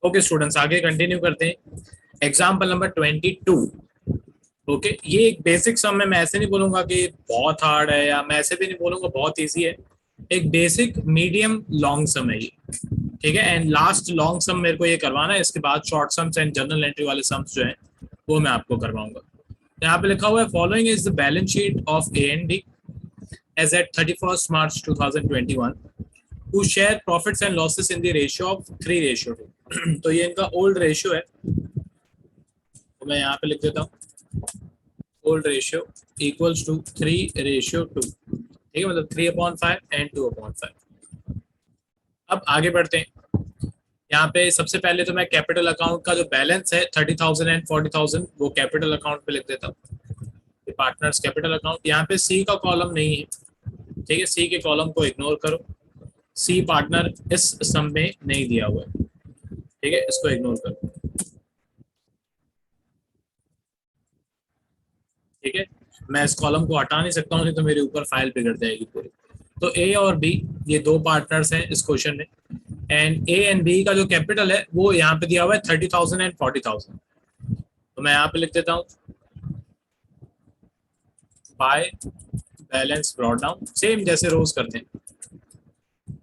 Okay students, आगे continue करते हैं। Example number 22। ओके, ये एक बेसिक सम है। मैं ऐसे नहीं बोलूंगा कि बहुत हार्ड है, या मैं ऐसे भी नहीं बोलूंगा बहुत इजी है। एक बेसिक मीडियम लॉन्ग सम है ये। ठीक है, एंड लास्ट लॉन्ग सम मेरे को ये करवाना है। इसके बाद short sums and general entry वाले सम्स जो हैं वो मैं आपको करवाऊंगा। यहाँ पे लिखा हुआ है, following is the balance sheet of A and B as at 31st March 2021, who share profits and losses in the ratio of 3:2। तो ये इनका ओल्ड रेशियो है, तो मैं यहाँ पे लिख देता हूँ ओल्ड रेशियो इक्वल्स टू 3:2। ठीक है, मतलब 3/5 एंड 2/5। अब आगे बढ़ते हैं। यहाँ पे सबसे पहले तो मैं कैपिटल अकाउंट का जो बैलेंस है 30,000 एंड 40,000 वो कैपिटल अकाउंट पे लिख देता हूँ। पार्टनर्स कैपिटल अकाउंट, यहाँ पे सी का कॉलम नहीं है। ठीक है, सी के कॉलम को इग्नोर करो। सी पार्टनर इस सम में नहीं दिया हुआ है। ठीक है, इसको इग्नोर करो। ठीक है, मैं इस कॉलम को हटा नहीं सकता हूँ, नहीं तो मेरे ऊपर फाइल बिगड़ जाएगी पूरी। तो ए और बी ये दो पार्टनर्स हैं इस क्वेश्चन में, एंड ए एंड बी का जो कैपिटल है वो यहाँ पे दिया हुआ है 30,000 एंड 40,000। तो मैं यहाँ पे लिख देता हूँ by balance brought down, same जैसे रोज करते हैं।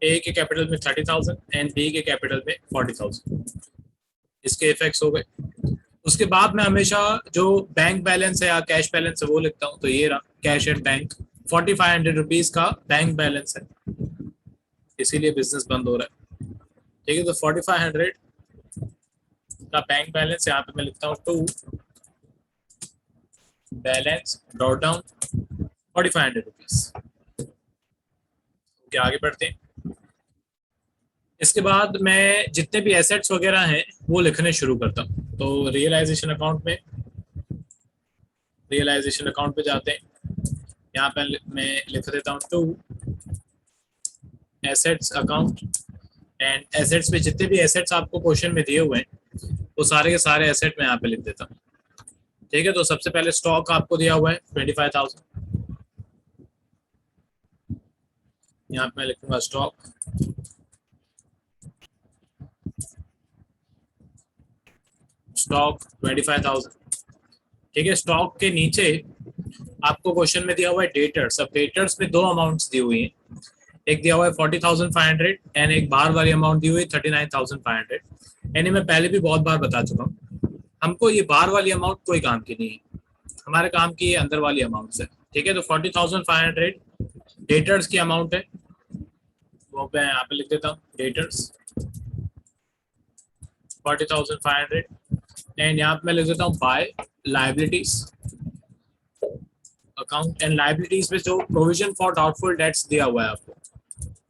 ए के कैपिटल में 30,000 एंड बी के कैपिटल में 40,000। इसके इफेक्ट्स हो गए। उसके बाद मैं हमेशा जो बैंक बैलेंस है या कैश बैलेंस है वो लिखता हूँ। तो ये रहा कैश एट बैंक, 4,500 रुपीज का बैंक बैलेंस है, इसीलिए बिजनेस बंद हो रहा है। ठीक है, तो 4,500 का बैंक बैलेंस यहाँ पे मैं लिखता हूँ to balance draw down 4,500 rupees. Okay, आगे बढ़ते हैं। इसके बाद मैं जितने भी एसेट्स वगैरह हैं वो लिखने शुरू करता हूँ। तो रियलाइजेशन अकाउंट पे जाते हैं। यहाँ पे मैं लिख देता हूँ to assets account, and assets में जितने भी एसेट्स आपको क्वेश्चन में दिए हुए हैं वो सारे के सारे एसेट मैं यहाँ पे लिख देता हूँ। ठीक है, तो सबसे पहले स्टॉक आपको दिया हुआ है 25,000। यहाँ पे मैं लिखूंगा स्टॉक 25,000। ठीक है, स्टॉक के नीचे आपको क्वेश्चन में दिया हुआ है डेटर्स। अब डेटर्स में दो अमाउंट्स दी हुई हैं, एक दिया हुआ है 40,500 एंड एक बाहर वाली अमाउंट दी हुई है 39,500। यानी मैं पहले भी बहुत बार बता चुका हूँ, हमको ये बाहर वाली अमाउंट कोई काम की नहीं है, हमारे काम की ये अंदर वाली अमाउंट है। ठीक है, तो 40,500 डेटर्स की अमाउंट है, वो मैं यहाँ पे लिख देता हूँ डेटर्स 40,500। एंड यहाँ पे मैं लिख देता हूँ by liabilities account, and liabilities में जो प्रोविजन फॉर डाउटफुल डेट्स दिया हुआ है आपको,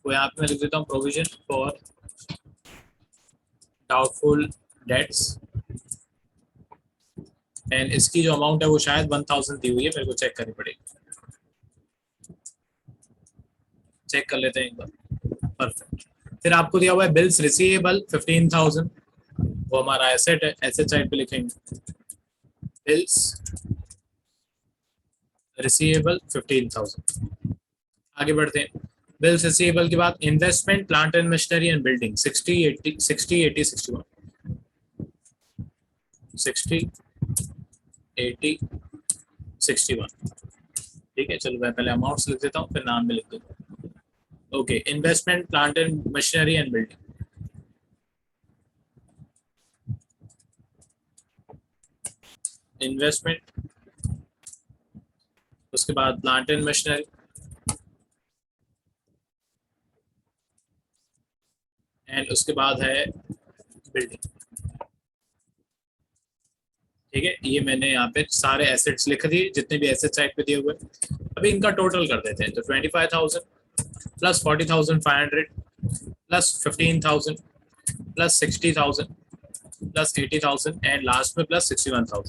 वो यहाँ पे मैं लिख देता हूँ provision for doubtful debts. And इसकी जो अमाउंट है वो शायद 1,000 दी हुई है, मेरे को चेक करनी पड़ेगी। चेक कर लेते हैं एक बार। परफेक्ट। फिर आपको दिया हुआ है बिल्स रिसीवेबल 15,000, वो हमारा एसेट है, एसेट साइड पे लिखेंगे बिल्स रिसीवेबल 15,000। आगे बढ़ते हैं। बिल्स रिसीवेबल के बाद investment plant and machinery and building 60, 80, 61। ठीक है, चलो मैं पहले अमाउंट्स लिख देता हूँ फिर नाम भी लिख देता हूँ। Okay, investment plant and machinery and building, investment, उसके बाद प्लांट एंड मशीनरी, एंड उसके बाद है बिल्डिंग। ठीक है, ये मैंने यहाँ पे सारे एसेट्स लिख दिए जितने भी एसेट साइड पे दिए हुए। अभी इनका टोटल कर देते हैं। तो 25,000 plus 40,500 plus 15,000 plus 60,000 plus 80,000 and last में प्लस 61,000।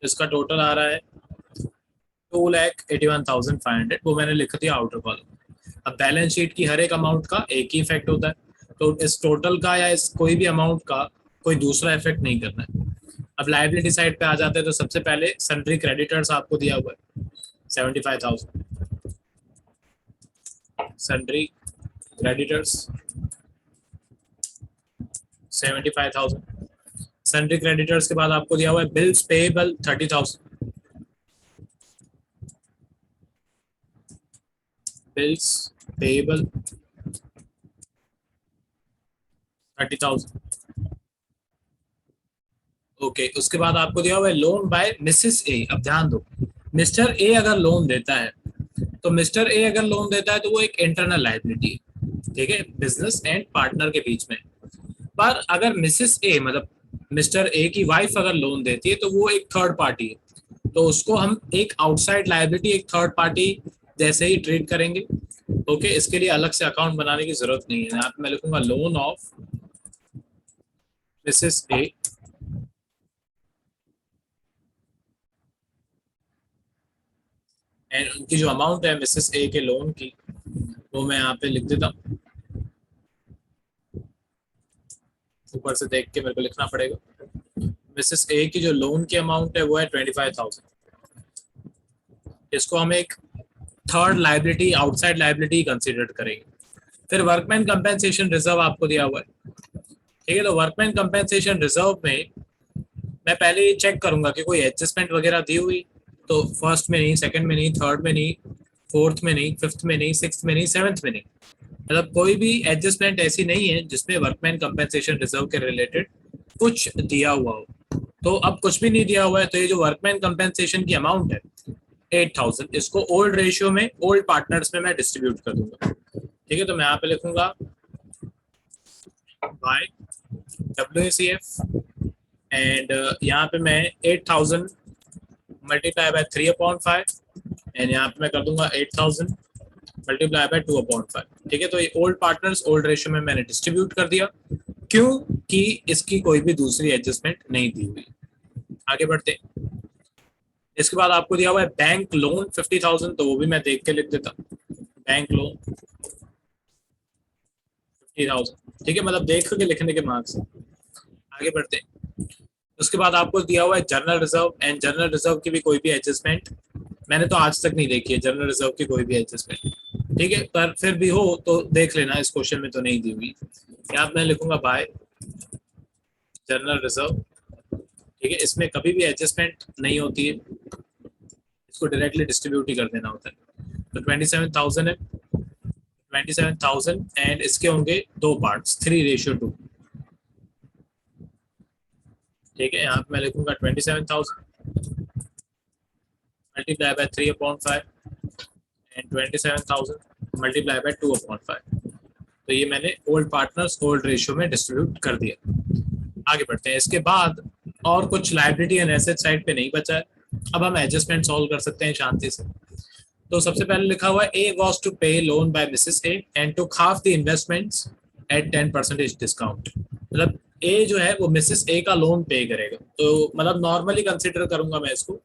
इसका टोटल आ रहा है 2,81,500। वो मैंने लिख दिया आउटर कॉलम। अब बैलेंस शीट की हर एक अमाउंट का एक ही इफेक्ट होता है, तो इस टोटल का या इस कोई भी अमाउंट का कोई दूसरा इफेक्ट नहीं करना है। अब लाइबिलिटी साइड पे आ जाते हैं, तो सबसे पहले सन्ड्री क्रेडिटर्स आपको दिया हुआ है 75,000। Sundry creditors 75,000। सन्ड्री क्रेडिटर्स के बाद आपको दिया हुआ है bills payable 30,000, bills payable 30,000। Okay, उसके बाद आपको दिया हुआ है लोन बाय मिसेस ए। अब ध्यान दो, मिस्टर ए अगर लोन देता है तो मिस्टर ए अगर लोन देता है तो वो एक इंटरनल लायबिलिटी है, ठीक है, बिजनेस एंड पार्टनर के बीच में। पर अगर मिसेस ए मतलब मिस्टर ए की वाइफ अगर लोन देती है तो वो एक थर्ड पार्टी है, तो उसको हम एक आउटसाइड लायबिलिटी, एक थर्ड पार्टी जैसे ही ट्रीट करेंगे। ओके, इसके लिए अलग से अकाउंट बनाने की जरूरत नहीं है। यहाँ पे मैं लिखूंगा loan of Mrs A and उनकी जो अमाउंट है मिसेस ए के लोन की वो मैं यहाँ पे लिख देता हूँ। ऊपर से देख के मेरे को लिखना पड़ेगा। मिसेस ए की जो लोन की अमाउंट है वो है 25,000। इसको हम एक third liability, outside liability consider करेंगे। फिर वर्कमैन कंपेंसेशन रिजर्व आपको दिया हुआ है, ठीक है। तो वर्कमैन कंपेंसेशन रिजर्व में मैं पहले ये चेक करूंगा कि कोई एडजस्टमेंट वगैरह दी हुई, तो फर्स्ट में नहीं, सेकंड में नहीं, थर्ड में नहीं, फोर्थ में नहीं, फिफ्थ में नहीं, सिक्स्थ में नहीं, सेवंथ में नहीं, मतलब कोई भी एडजस्टमेंट ऐसी नहीं है जिसमें वर्कमैन कंपेंसेशन रिजर्व के रिलेटेड कुछ दिया हुआ हो। तो अब कुछ भी नहीं दिया हुआ है, तो ये जो वर्कमैन कंपेंसेशन की अमाउंट है 8,000, इसको ओल्ड रेशियो में, ओल्ड पार्टनर्स में मैं डिस्ट्रीब्यूट कर दूंगा, ठीक है। तो मैं यहाँ पे लिखूंगा बाय WACF एंड यहाँ पे मैं 8,000 मल्टीप्लाई बाय 3/5 एंड यहाँ पे मैं कर दूंगा 8,000 मल्टीप्लाई बाय 2/5, ठीक है। तो ये ओल्ड पार्टनर्स ओल्ड रेशियो में मैंने डिस्ट्रीब्यूट कर दिया, क्योंकि इसकी कोई भी दूसरी एडजस्टमेंट नहीं दी हुई। आगे बढ़ते हैं। इसके बाद आपको दिया हुआ है बैंक लोन 50,000, तो वो भी मैं देख के लिख देता हूँ, बैंक लोन 50,000, ठीक है, मतलब देख के लिखने के मार्क्स। आगे बढ़ते हैं। उसके बाद आपको दिया हुआ है general reserve and general reserve की भी कोई भी एडजस्टमेंट मैंने तो आज तक नहीं देखी है, जनरल रिजर्व की कोई भी एडजस्टमेंट, ठीक है, पर फिर भी हो तो देख लेना, इस क्वेश्चन में तो नहीं दी हुई। यहाँ मैं लिखूंगा बाय जनरल रिजर्व, ठीक है, इसमें कभी भी एडजस्टमेंट नहीं होती है, इसको डायरेक्टली डिस्ट्रीब्यूट ही कर देना होता है। तो 27,000 है, 27,000 एंड इसके होंगे दो पार्ट्स, 3:2, ठीक है। यहाँ पे मैं लिखूंगा 27,000 multiply by 3/5 and 27,000 multiply by 2/5। तो ये मैंने ओल्ड पार्टनर्स ओल्ड रेशियो में डिस्ट्रीब्यूट कर दिया। आगे बढ़ते हैं। इसके बाद और कुछ लायबिलिटी एंड एसेट साइड पे नहीं बचा है, अब हम एडजस्टमेंट सॉल्व कर सकते हैं शांति से। तो सबसे पहले लिखा हुआ है A was to pay loan by Mrs A and to half the investments at 10% discount. मतलब ए जो है वो मिसेस ए का लोन पे करेगा, तो मतलब नॉर्मली कंसिडर करूंगा मैं इसको,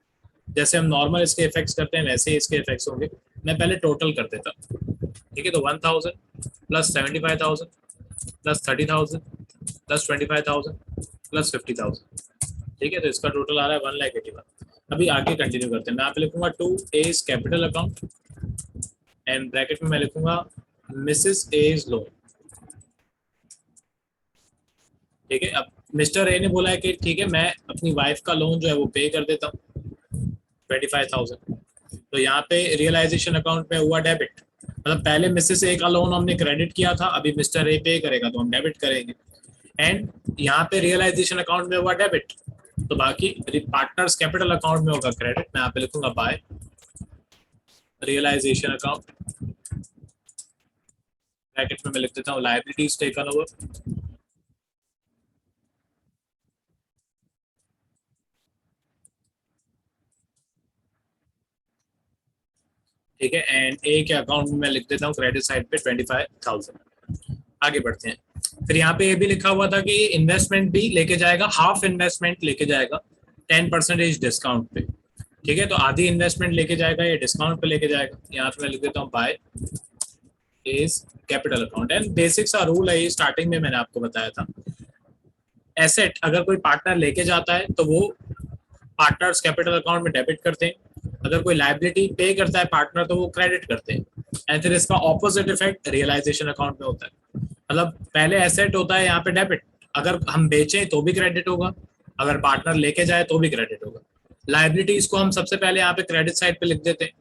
जैसे हम नॉर्मल इसके इफेक्ट्स करते हैं वैसे ही इसके इफेक्ट्स होंगे। मैं पहले टोटल कर देता हूँ, ठीक है। तो 1,000 प्लस 75,000 प्लस 30,000 प्लस 25,000 प्लस 50,000, ठीक है। तो इसका टोटल आ रहा है 1,81,000। अभी आगे कंटिन्यू करते हैं। मैं यहाँ पे लिखूंगा to as capital account and bracket में मैं लिखूंगा मिसेस एज लोन, ठीक है। अब मिस्टर ए ने बोला है कि ठीक है मैं अपनी वाइफ का लोन जो है वो पे कर देता हूँ 25,000, तो यहाँ पे रियलाइजेशन अकाउंट में हुआ डेबिट, मतलब पहले मिसेस ए का लोन हमने क्रेडिट किया था, अभी मिस्टर ए पे करेगा तो हम डेबिट करेंगे, एंड यहाँ पे रियलाइजेशन अकाउंट में हुआ डेबिट, तो बाकी पार्टनर्स कैपिटल अकाउंट में होगा क्रेडिट। मैं यहाँ पे लिखूंगा बाय रियलाइजेशन अकाउंट, ब्रैकेट में मैं लिख देता हूँ लायबिलिटीज टेकन ओवर, ठीक है, एंड ए के अकाउंट में मैं लिख देता हूँ क्रेडिट साइड पे 25,000। आगे बढ़ते हैं। फिर यहाँ पे ये भी लिखा हुआ था कि इन्वेस्टमेंट भी लेके जाएगा, हाफ इन्वेस्टमेंट लेके जाएगा 10% डिस्काउंट पे, ठीक है। तो आधी इन्वेस्टमेंट लेके जाएगा या डिस्काउंट पे लेके जाएगा, यहाँ पे मैं लिख देता हूँ by is capital account. And basic सा रूल है, ये स्टार्टिंग में मैंने आपको बताया था, एसेट अगर कोई पार्टनर लेके जाता है तो वो पार्टनर्स कैपिटल अकाउंट में डेबिट करते हैं, अगर कोई लायबिलिटी पे करता है पार्टनर तो वो क्रेडिट करते हैं, एंड फिर इसका ऑपोजिट इफेक्ट रियलाइजेशन अकाउंट में होता है। मतलब पहले एसेट होता है यहाँ पे डेबिट, अगर हम बेचें तो भी क्रेडिट होगा, अगर पार्टनर लेके जाए तो भी क्रेडिट होगा। लाइबिलिटीज को हम सबसे पहले यहाँ पे क्रेडिट साइड पे लिख देते हैं,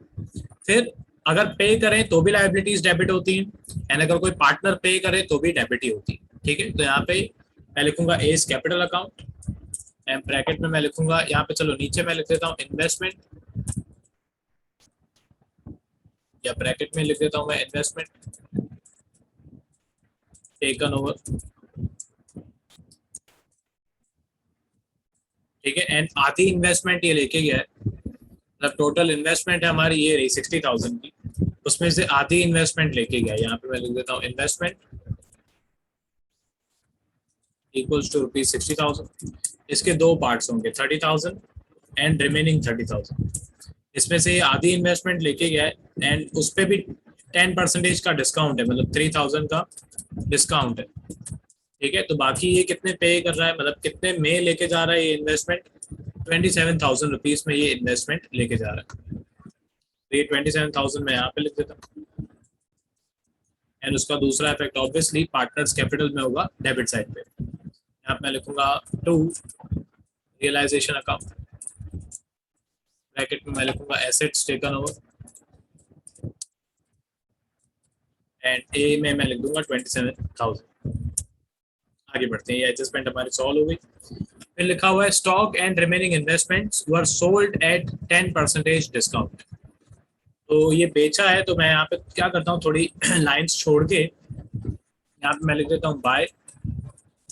फिर अगर पे करें तो भी लाइबिलिटीज डेबिट होती हैं, एंड अगर कोई पार्टनर पे करे तो भी डेबिट ही होती है। ठीक है, तो यहाँ पे मैं लिखूंगा as capital account, and bracket में मैं लिखूंगा यहाँ पे, चलो नीचे मैं लिख देता हूँ इन्वेस्टमेंट, या ब्रैकेट में लिख देता हूँ मैं इन्वेस्टमेंट टेकन ओवर। ठीक है, एंड आधी इन्वेस्टमेंट ये लेके गया है, मतलब टोटल इन्वेस्टमेंट है हमारी ये रही 60,000 की, उसमें से आधी इन्वेस्टमेंट लेके गया। यहाँ पे मैं लिख देता हूँ इन्वेस्टमेंट इक्वल्स टू ₹60,000। इसके दो पार्ट्स होंगे, 30,000 एंड रिमेनिंग 30,000। इसमें से आधी इन्वेस्टमेंट लेके गया है, एंड उस पर भी 10% का डिस्काउंट है, मतलब 3,000 का डिस्काउंट है। ठीक है, तो बाकी ये कितने पे कर रहा है, मतलब कितने में लेके जा रहा है ये इन्वेस्टमेंट, 27,000 रुपीज में ये इन्वेस्टमेंट लेके जा रहा है। तो ये 27,000 में यहाँ पे लिख देता हूँ, एंड उसका दूसरा इफेक्ट ऑब्वियसली पार्टनर्स कैपिटल में होगा डेबिट साइड पे। यहाँ पे मैं लिखूंगा टू रियलाइजेशन अकाउंट, ब्रैकेट में मैं लिखूंगा एसेट्स टेकन ओवर, एंड ए में मैं लिख दूंगा 27,000। आगे बढ़ते हैं, ये एडजस्टमेंट हमारी सॉल्व हो गई। फिर लिखा हुआ है stock and remaining investments were sold at 10% discount. तो ये बेचा है, तो मैं यहाँ पे क्या करता हूँ, थोड़ी लाइंस छोड़ के यहाँ पे मैं लिख देता हूँ by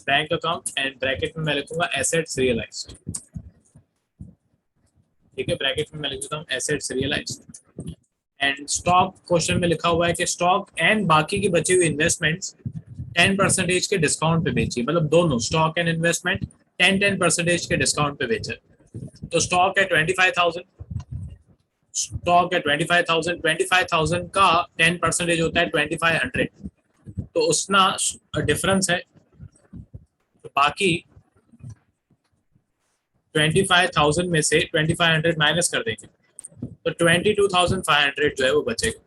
bank account, and bracket में मैं लिखूंगा एसेट्स रियलाइज्ड। ठीक है, ब्रैकेट में मैं लिख देता हूँ assets realized, and stock question में लिखा हुआ है कि स्टॉक एंड बाकी की बची हुई इन्वेस्टमेंट्स 10% के डिस्काउंट पे बेची, मतलब दोनों स्टॉक एंड इन्वेस्टमेंट 10% के डिस्काउंट पे बेचे। तो स्टॉक है 25,000, स्टॉक है 25,000, 25,000 का 10% होता है 2,500, तो उसना डिफरेंस है, तो बाकी 25,000 में से 2,500 माइनस कर देंगे, तो 22,500 जो है वो बचेगा।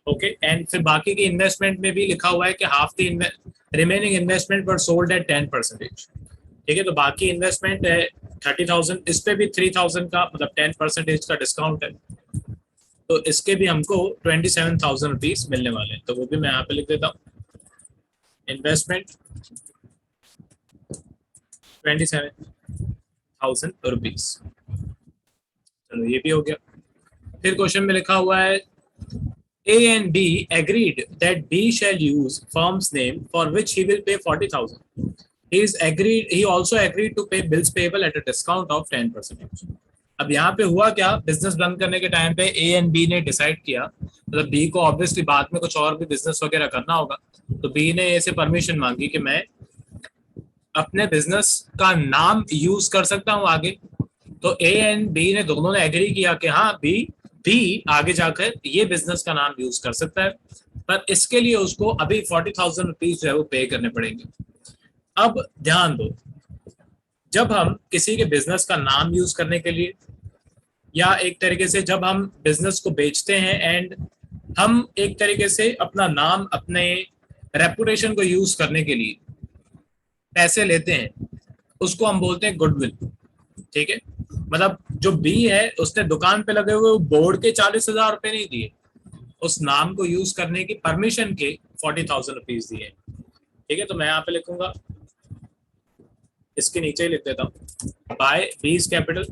ओके, एंड फिर बाकी की इन्वेस्टमेंट में भी लिखा हुआ है कि हाफ द रिमेनिंग इन्वेस्टमेंट पर सोल्ड एट 10%। ठीक है, तो बाकी इन्वेस्टमेंट है 30,000, इस पे भी 3,000 का मतलब 10% का डिस्काउंट है, तो इसके भी हमको 27,000 रुपीज मिलने वाले हैं, तो वो भी मैं यहाँ पे लिख देता हूँ इन्वेस्टमेंट 27,000 रुपीज। चलो ये भी हो गया। फिर क्वेश्चन में लिखा हुआ है A and B agreed that B shall use firm's name for which he will pay 40,000. He also agreed to pay bills payable at a discount of 10%. अब यहाँ पे हुआ क्या, बिजनेस बंद करने के टाइम पे A and B ने डिसाइड किया, मतलब B को ऑब्वियसली बाद में कुछ और भी बिजनेस वगैरह करना होगा, तो B ने ऐसे परमिशन मांगी कि मैं अपने बिजनेस का नाम यूज कर सकता हूँ आगे। तो A एंड B ने दोनों ने एग्री किया कि हाँ B भी आगे जाकर ये बिजनेस का नाम यूज कर सकता है, पर इसके लिए उसको अभी 40,000 रुपीज जो है वो पे करने पड़ेंगे। अब ध्यान दो, जब हम किसी के बिजनेस का नाम यूज करने के लिए, या एक तरीके से जब हम बिजनेस को बेचते हैं एंड हम एक तरीके से अपना नाम, अपने रेपुटेशन को यूज करने के लिए पैसे लेते हैं, उसको हम बोलते हैं गुडविल। ठीक है, मतलब जो बी है उसने दुकान पे लगे हुए बोर्ड के 40,000 रुपए नहीं दिए, उस नाम को यूज करने की परमिशन के 40,000 रुपीज दिए। ठीक है, तो मैं यहाँ पे लिखूंगा, इसके नीचे ही लिख देता हूँ बाय बीज कैपिटल,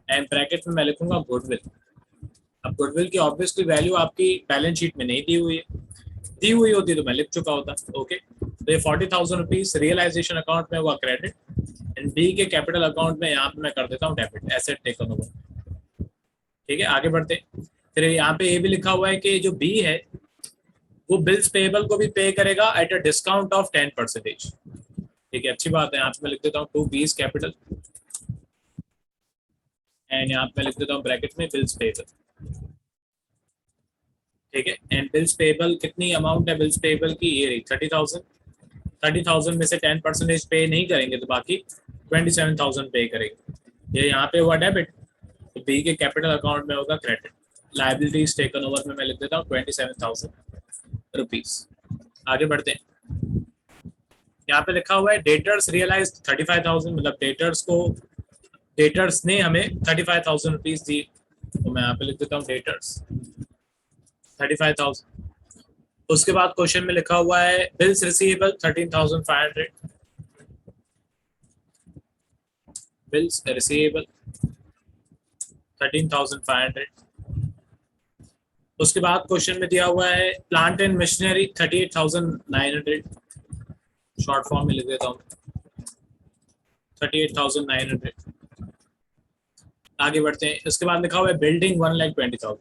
एंड ब्रैकेट में मैं लिखूंगा गुडविल। अब गुडविल की ऑब्वियसली वैल्यू आपकी बैलेंस शीट में नहीं दी हुई है, दी हुई होती तो मैं लिख चुका होता। ओके, तो ये 40,000 रुपीज रियलाइजेशन अकाउंट में हुआ क्रेडिट, एंड बी के कैपिटल अकाउंट में यहाँ पे मैं कर देता हूँ डेबिट, एसेट टेकन ओवर। ठीक है, आगे बढ़ते। फिर यहाँ पे ये भी लिखा हुआ है कि जो बी है वो बिल्स पेएबल को भी पे करेगा एट अ डिस्काउंट ऑफ 10%। ठीक है, अच्छी बात है। यहाँ पे मैं लिख देता हूँ टू बीज कैपिटल, एंड यहाँ पे लिख देता हूँ ब्रैकेट में बिल्स पेएबल। ठीक है, एंड बिल्स पेएबल कितनी अमाउंट है बिल्स पेएबल की, ये रही 30,000। 30,000 में से 10% पे नहीं करेंगे तो बाकी 27,000 पे करेंगे। ये यहाँ पे हुआ डेबिट, तो बी के कैपिटल अकाउंट में होगा क्रेडिट। लाइबिलिटीज टेकन ओवर में मैं लिख देता हूँ 27,000 रुपीज। आगे बढ़ते हैं। यहाँ पे लिखा हुआ है डेटर्स रियलाइज 35,000, मतलब डेटर्स ने हमें 35,000 रुपीज दी। तो मैं यहाँ पे लिख देता हूँ डेटर्स 35,000। उसके बाद क्वेश्चन में लिखा हुआ है बिल्स रिसीवेबल 13,500, बिल्स रिसीवेबल 13,500। उसके बाद क्वेश्चन में दिया हुआ है plant and machinery 38,900, short form में लिख देता हूँ 38,900। आगे बढ़ते हैं। उसके बाद लिखा हुआ है बिल्डिंग 1,20,000,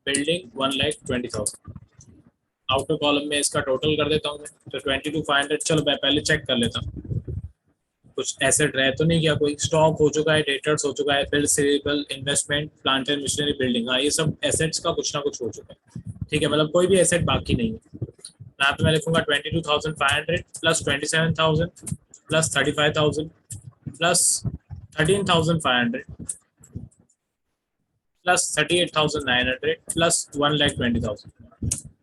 बिल्डिंग 1,20,000। आउटर कॉलम में इसका टोटल कर देता हूँ मैं, तो 22,500। चलो मैं पहले चेक कर लेता हूँ कुछ एसेट रह तो नहीं गया, कोई स्टॉक हो चुका है, डेटर्स हो चुका है, bill receivable, investment, plant and machinery, building, हाँ ये सब एसेट्स का कुछ ना कुछ हो चुका है। ठीक है, मतलब कोई भी एसेट बाकी नहीं है। यहाँ पे मैं लिखूंगा 22,500 plus 27,000 plus 35,000 plus 13,500 plus 38,900 plus 1,20,000।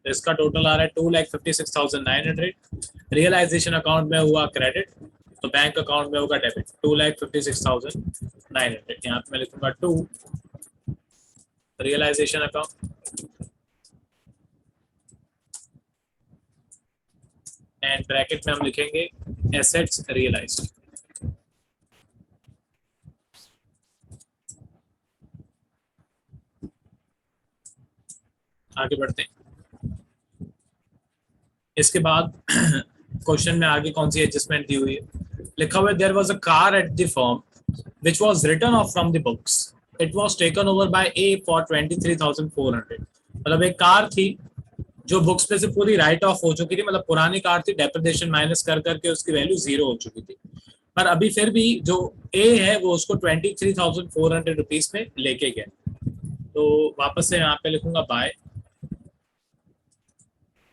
तो इसका टोटल आ रहा है 2,56,900। रियलाइजेशन अकाउंट में हुआ क्रेडिट, तो बैंक अकाउंट में होगा डेबिट 2,56,900। यहाँ पे मैं लिखूंगा 2 रियलाइजेशन अकाउंट एंड ब्रैकेट में हम लिखेंगे एसेट्स रियलाइज्ड। आगे बढ़ते हैं। इसके बाद क्वेश्चन में आगे कौन सी एडजस्टमेंट दी हुई है, लिखा हुआ है there was a car at the firm which was written off from the books, it was taken over by A for 23,400। मतलब एक कार थी जो बुक्स पे से पूरी राइट ऑफ हो चुकी थी, मतलब पुरानी कार थी, डेप्रिसिएशन माइनस कर करके उसकी वैल्यू 0 हो चुकी थी, पर अभी फिर भी जो ए है वो उसको 23,400 रुपीज में लेके गया। तो वापस से यहाँ पे लिखूंगा by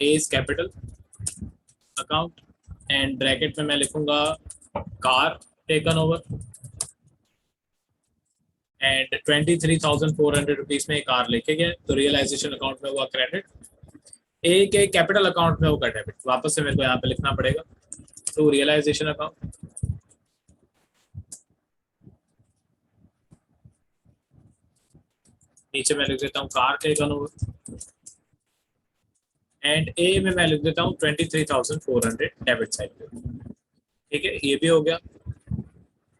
as capital account and bracket में मैं लिखूंगा car taken over and 23,400 rupees में कार लेके गए, तो रियलाइजेशन अकाउंट में हुआ क्रेडिट, ए के कैपिटल अकाउंट में होगा डेबिट। वापस से मेरे को यहाँ पे लिखना पड़ेगा तो रियलाइजेशन अकाउंट नीचे मैं लिख देता हूँ कार टेकन ओवर एंड ए में मैं लिख देता हूँ 23,400 डेबिट साइड पे। ठीक है, ये भी हो गया।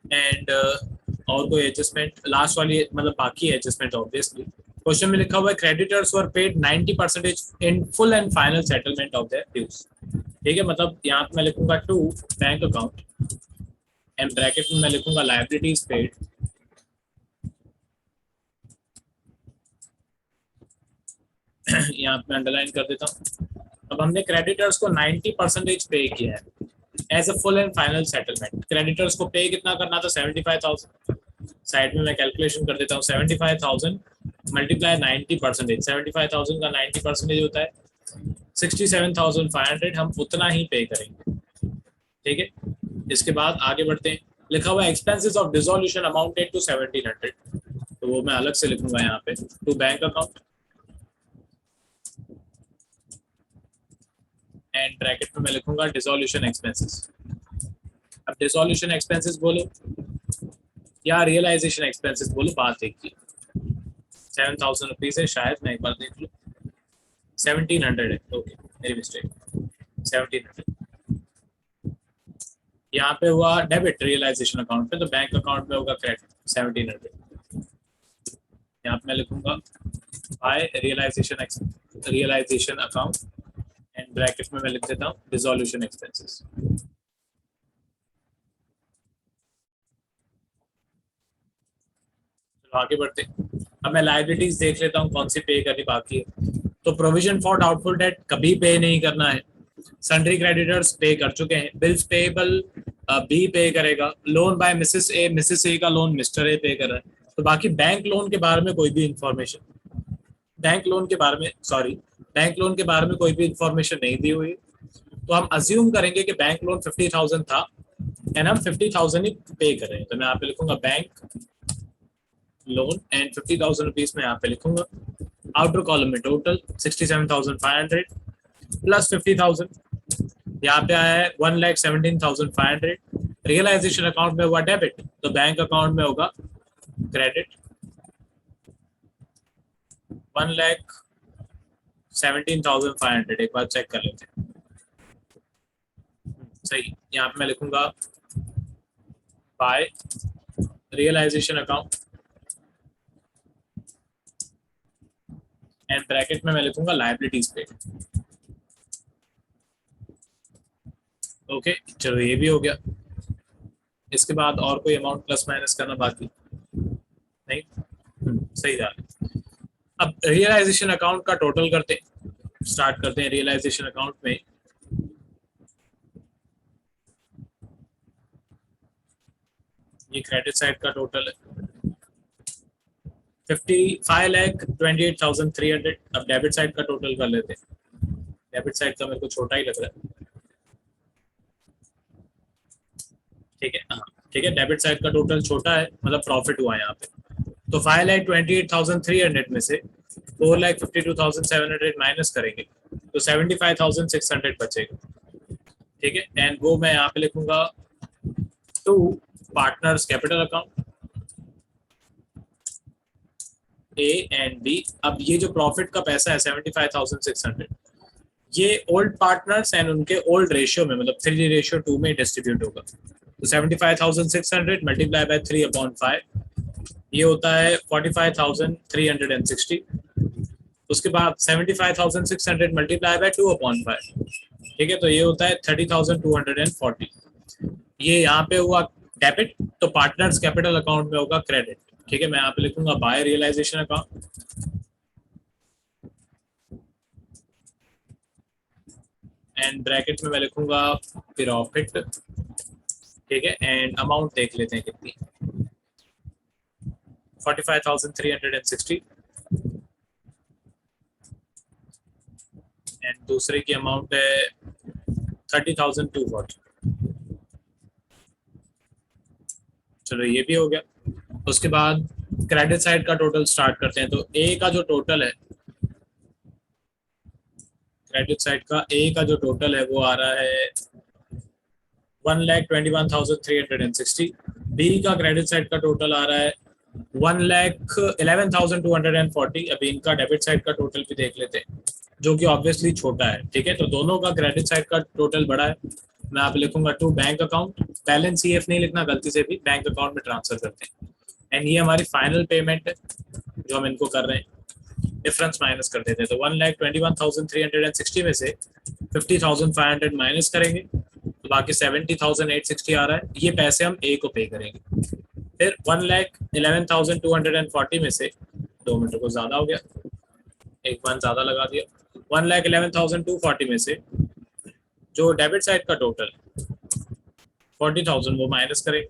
एंड और कोई एडजस्टमेंट लास्ट वाली, मतलब बाकी एडजस्टमेंट ऑब्वियसली क्वेश्चन में लिखा हुआ है creditors were paid 90% in full and final settlement of their dues. ठीक है, मतलब यहाँ पे मैं लिखूंगा to bank account and bracket में मैं लिखूंगा लायबिलिटीज पेड यहाँ पे अंडरलाइन कर देता हूँ। अब हमने क्रेडिटर्स को 90% पे किया है as a full and final settlement. Creditors को पे कितना करना था 75,000, साइड में मैं कैलकुलेशन कर देता हूँ 75,000 मल्टीप्लाई 90%, 75,000 का 90% होता है 67,500, हम उतना ही पे करेंगे। ठीक है, इसके बाद आगे बढ़ते हैं। लिखा हुआ expenses of dissolution amounted to 1,700, तो वो मैं अलग से लिखूंगा यहाँ पे to bank account and bracket में मैं लिखूंगा डिसोल्यूशन एक्सपेंसेस। अब डिसोल्यूशन एक्सपेंसेस बोलो या रियलाइजेशन एक्सपेंसेस बोलो, बात एक ही। 7,000 रुपीज है शायद, मैं एक बार देख लूँ। 1,700 है, ओके मेरी मिस्टेक, 1,700। यहाँ पे हुआ डेबिट रियलाइजेशन अकाउंट पे, तो बैंक अकाउंट में होगा क्रेडिट 1,700। यहाँ पे मैं लिखूंगा by realization account and bracket में मैं लिख देता हूँ डिसोल्यूशन एक्सपेंसेस। आगे बढ़ते हैं। अब मैं लायबिलिटीज देख लेता हूँ कौन सी पे करनी बाकी है। तो प्रोविजन फॉर डाउटफुल डेट कभी पे नहीं करना है, सन्ड्री क्रेडिटर्स पे कर चुके हैं, बिल्स पेएबल बी पे करेगा, लोन बाय मिसेस ए का लोन मिस्टर ए पे कर रहा है। तो बाकी बैंक लोन के बारे में कोई भी इंफॉर्मेशन, बैंक लोन के बारे में कोई भी इंफॉर्मेशन नहीं दी हुई। तो हम अज्यूम करेंगे कि बैंक लोन 50,000 था एंड हम 50,000 ही पे कर रहे हैं, तो मैं यहाँ पे लिखूंगा बैंक लोन एंड 50,000 रुपीज में यहाँ पे लिखूंगा। आउटर कॉलम में टोटल 67,500 प्लस 50,000, यहाँ पे आया है 1,17,500, रियलाइजेशन अकाउंट में हुआ डेबिट, तो बैंक अकाउंट में होगा क्रेडिट 1,17,500। एक बार चेक कर लेते हैं। सही, यहाँ पे मैं लिखूंगा by realization account and bracket में मैं लिखूंगा लायबिलिटीज पे। ओके, चलो ये भी हो गया। इसके बाद और कोई अमाउंट प्लस माइनस करना बाकी नहीं? सही जा रहा है। अब रियलाइजेशन अकाउंट का टोटल करते हैं, स्टार्ट करते हैं रियलाइजेशन अकाउंट में। ये क्रेडिट साइड का टोटल है 55,28,300। अब डेबिट साइड का टोटल कर लेते हैं। डेबिट साइड का मेरे को छोटा ही लग रहा है। ठीक है, हाँ ठीक है, डेबिट साइड का टोटल छोटा है, मतलब प्रॉफिट हुआ है यहाँ पे। तो 5,28,300 में से 4,52,700 माइनस करेंगे तो 75,600 बचेगा। ठीक है, एंड वो मैं यहाँ पे लिखूंगा to partners capital account A and B. अब ये जो प्रॉफिट का पैसा है 75,600, ये ओल्ड पार्टनर्स एंड उनके ओल्ड रेशियो में, मतलब 3:2 में डिस्ट्रीब्यूट होगा। तो 75,600 मल्टीप्लाई बाय 3/5, ये होता है 45,360। उसके बाद 75,600 मल्टीप्लाई बाय 2/5, ठीक है, तो ये होता है 30,240। ये यहाँ पे हुआ डेबिट, तो पार्टनर्स कैपिटल अकाउंट में होगा क्रेडिट। ठीक है, मैं यहाँ पे लिखूंगा by realization account and bracket में मैं लिखूंगा प्रॉफिट। ठीक है, एंड अमाउंट देख लेते हैं कितनी, 45,360 एंड दूसरे की अमाउंट है 30,240। चलो ये भी हो गया। उसके बाद क्रेडिट साइड का टोटल स्टार्ट करते हैं। तो ए का जो टोटल है, क्रेडिट साइड का ए का जो टोटल है वो आ रहा है 1,21,360। बी का क्रेडिट साइड का टोटल आ रहा है 1,11,240। अभी इनका डेबिट साइड का टोटल भी देख लेते हैं, जो कि ऑब्वियसली छोटा है। ठीक है, तो दोनों का क्रेडिट साइड का टोटल बड़ा है। मैं आप लिखूंगा to bank account, balance CF नहीं लिखना गलती से भी, बैंक अकाउंट में ट्रांसफर करते हैं। एंड ये हमारी फाइनल पेमेंट है जो हम इनको कर रहे हैं, डिफरेंस माइनस कर देते हैं। तो 1,21,360 में से 50,500 माइनस करेंगे तो बाकी 70,860 आ रहा है। ये पैसे हम ए को पे करेंगे। फिर 1,11,240 में से 2 मिनट को ज्यादा हो गया, एक वन ज्यादा लगा दिया। 1,11,240 में से जो डेबिट साइड का टोटल 40,000 वो माइनस करेंगे,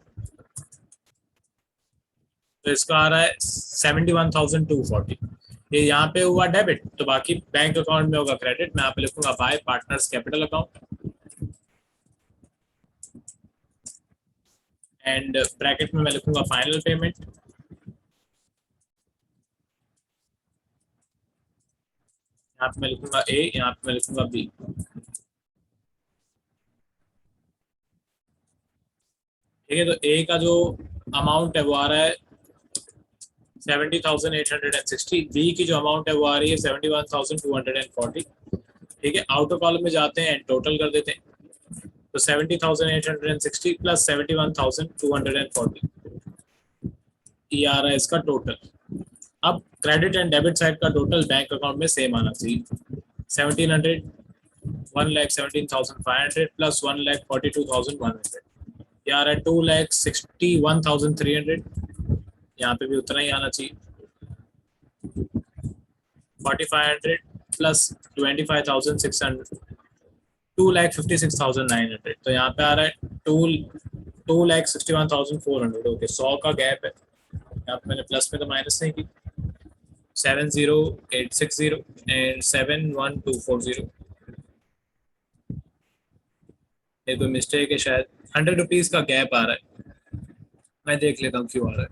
तो इसका आ रहा है 71,240। ये यहाँ पे हुआ डेबिट, तो बाकी बैंक अकाउंट में होगा क्रेडिट। मैं यहाँ पे लिखूंगा bye partners capital account and bracket में मैं लिखूंगा फाइनल पेमेंट। यहाँ पे मैं लिखूंगा ए, यहाँ पे मैं लिखूंगा बी। ठीक है, तो ए का जो अमाउंट है वो आ रहा है 70,860। बी की जो अमाउंट है वो आ रही है 71,240। ठीक है, आउटर कॉलम में जाते हैं एंड टोटल कर देते हैं। तो 70,860 प्लस 71,240, ये आ रहा है इसका टोटल। अब क्रेडिट एंड डेबिट साइड का टोटल बैंक अकाउंट में सेम आना चाहिए। 1,700 1,17,500 प्लस 1,42,100, ये आ रहा है 2,61,300। यहाँ पे भी उतना ही आना चाहिए। 4,500 प्लस 25,600, 2,56,900। तो यहाँ पे आ रहा है 2,61,400। ओके, 100 का गैप है। यहाँ पे मैंने प्लस में तो माइनस नहीं की। 7,0,860 एंड 7,1,240। ये तो मिस्टेक है शायद, 100 रुपीज का गैप आ रहा है। मैं देख लेता हूँ क्यों आ रहा है।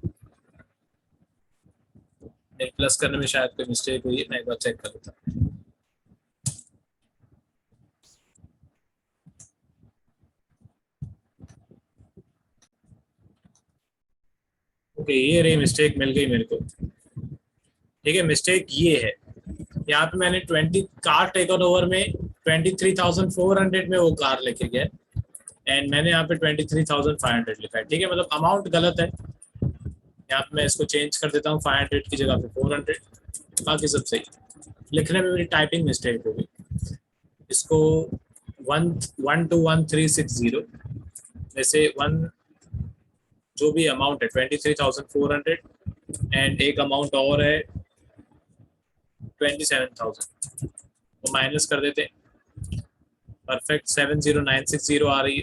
प्लस करने में शायद कोई मिस्टेक हुई है, मैं एक बार चेक कर लेता हूँ। ओके, ये रही मिस्टेक, मिल गई मेरे को। ठीक है, मिस्टेक ये है, यहाँ पे मैंने 20 कार टेकन ओवर में 23,400 में वो कार लेके गया, एंड मैंने यहाँ पे 23,500 लिखा है। ठीक है, मतलब अमाउंट गलत है। यहाँ पे मैं इसको चेंज कर देता हूँ, 500 की जगह पे 400, बाकी सब सही। लिखने में मेरी टाइपिंग मिस्टेक हो गई। इसको 1 1 2 1 3 6 0 में से वन, जो भी अमाउंट है 23,400, एंड एक अमाउंट और है 27,000, वो माइनस कर देते हैं। परफेक्ट 70960 आ रही है,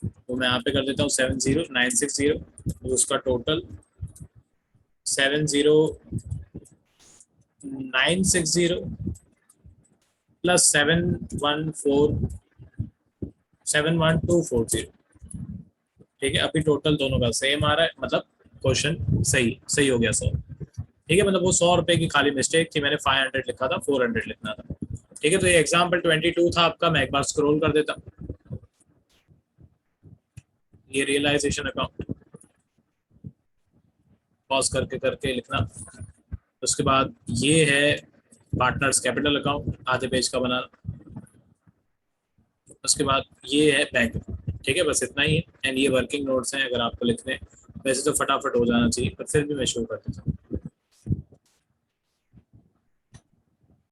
तो मैं यहाँ पे कर देता हूँ 70960, तो उसका टोटल 70960 प्लस 71240। ठीक है, अभी टोटल दोनों का सेम आ रहा है, मतलब क्वेश्चन सही सही हो गया सर। ठीक है, मतलब वो 100 रुपए की खाली मिस्टेक थी, मैंने 500 लिखा था, 400 लिखना था। ठीक है, तो ये एग्जाम्पल 22 था आपका। मैं एक बार स्क्रॉल कर देता हूँ। ये रियलाइजेशन अकाउंट पॉज करके करके लिखना। उसके बाद ये है पार्टनर्स कैपिटल अकाउंट, आधे पेज का बनाना। उसके बाद ये है बैंक। ठीक है, बस इतना ही है। एंड ये वर्किंग नोट्स हैं, अगर आपको लिखने, वैसे तो फटाफट हो जाना चाहिए, पर फिर भी मैं शो कर देता हूँ।